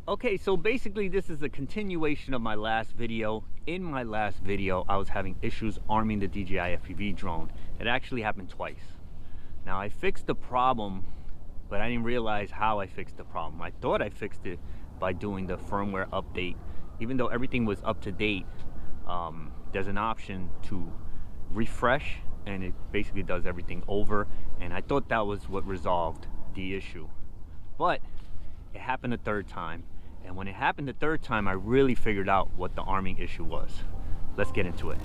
Okay, so basically this is a continuation of my last video. In my last video, I was having issues arming the DJI FPV drone. It actually happened twice. Now I fixed the problem, but I didn't realize how I fixed the problem. I thought I fixed it by doing the firmware update. Even though everything was up to date, there's an option to refresh, and it basically does everything over. And I thought that was what resolved the issue. But it happened a third time. And when it happened the third time, I really figured out what the arming issue was. Let's get into it.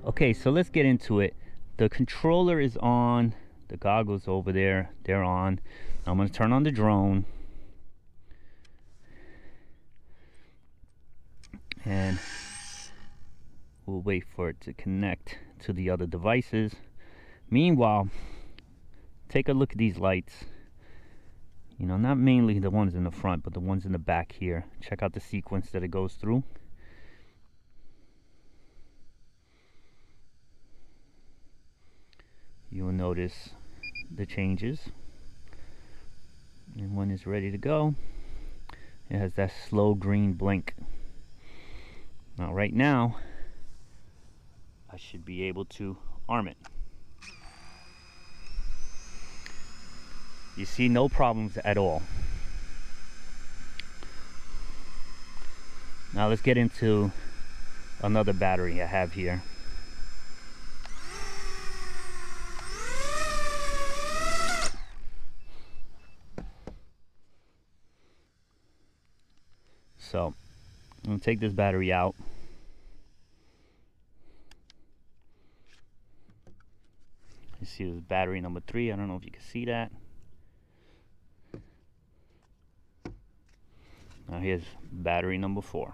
Okay, so let's get into it. The controller is on, the goggles over there, they're on. I'm going to turn on the drone. And we'll wait for it to connect to the other devices. Meanwhile, take a look at these lights. You know, not mainly the ones in the front, but the ones in the back here. Check out the sequence that it goes through. You will notice the changes, and when it's ready to go, it has that slow green blink. Now right now I should be able to arm it. You see, no problems at all. Now let's get into another battery I have here. So I'm going to take this battery out. You see this battery number 3. I don't know if you can see that. Now here's battery number 4.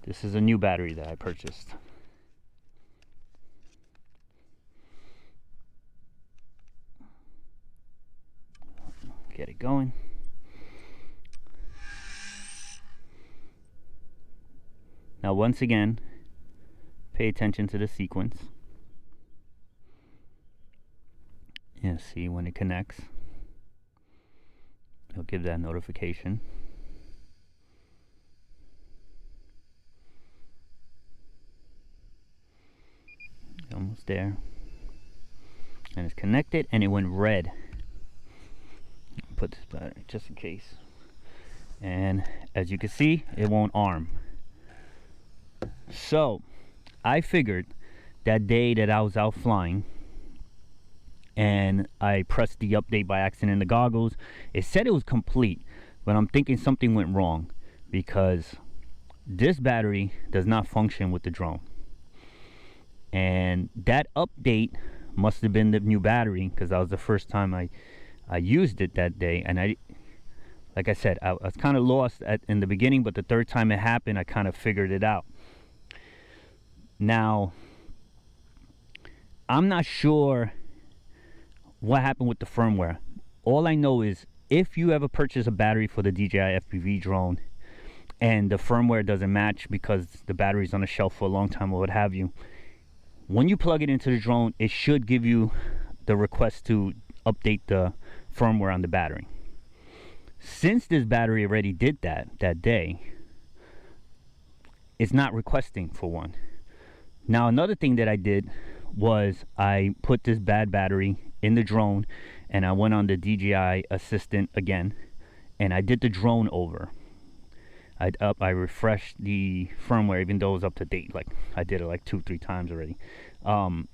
This is a new battery that I purchased. Get it going. Now once again, pay attention to the sequence. Yeah, see, when it connects, it'll give that notification. Almost there. And it's connected, and it went red. Put this battery just in case. And as you can see, it won't arm. So I figured that day that I was out flying and I pressed the update by accident in the goggles, it said it was complete, but I'm thinking something went wrong because this battery does not function with the drone. And that update must have been the new battery, because that was the first time I used it that day. And like I said, I was kind of lost in the beginning, but the third time it happened, I kind of figured it out. Now, I'm not sure what happened with the firmware. All I know is if you ever purchase a battery for the DJI FPV drone and the firmware doesn't match because the battery's on the shelf for a long time or what have you, when you plug it into the drone, it should give you the request to update the firmware on the battery. Since this battery already did that day, it's not requesting for one. Now another thing that I did was I put this bad battery in the drone, and I went on the DJI Assistant again, and I did the drone over. I refreshed the firmware, even though it was up to date. Like I did it like 2-3 times already, and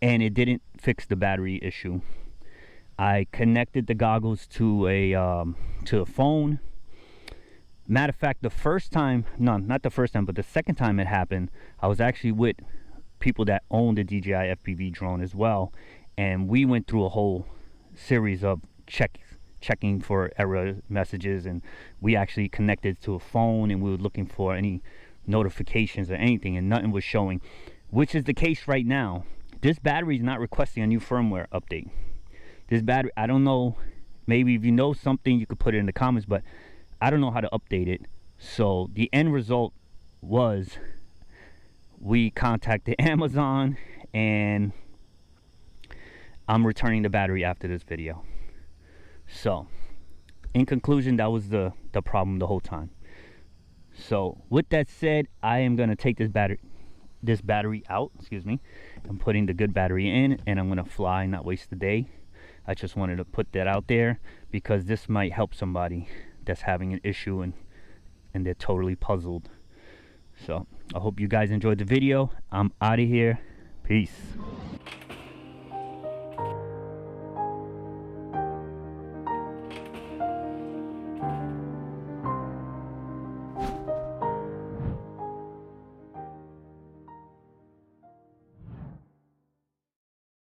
it didn't fix the battery issue. I connected the goggles to a phone. Matter of fact, the first time, no, not the first time, but the second time it happened, I was actually with people that own the DJI FPV drone as well, and we went through a whole series of checking for error messages, and we actually connected to a phone, and we were looking for any notifications or anything, and nothing was showing, which is the case right now. This battery is not requesting a new firmware update. This battery, I don't know, maybe if you know something, you could put it in the comments, but I don't know how to update it. So the end result was we contacted Amazon, and I'm returning the battery after this video. So in conclusion, that was the problem the whole time. So with that said, I am going to take this battery out, excuse me. I'm putting the good battery in, and I'm going to fly, not waste the day. I just wanted to put that out there because this might help somebody that's having an issue and they're totally puzzled. So I hope you guys enjoyed the video. I'm out of here. Peace.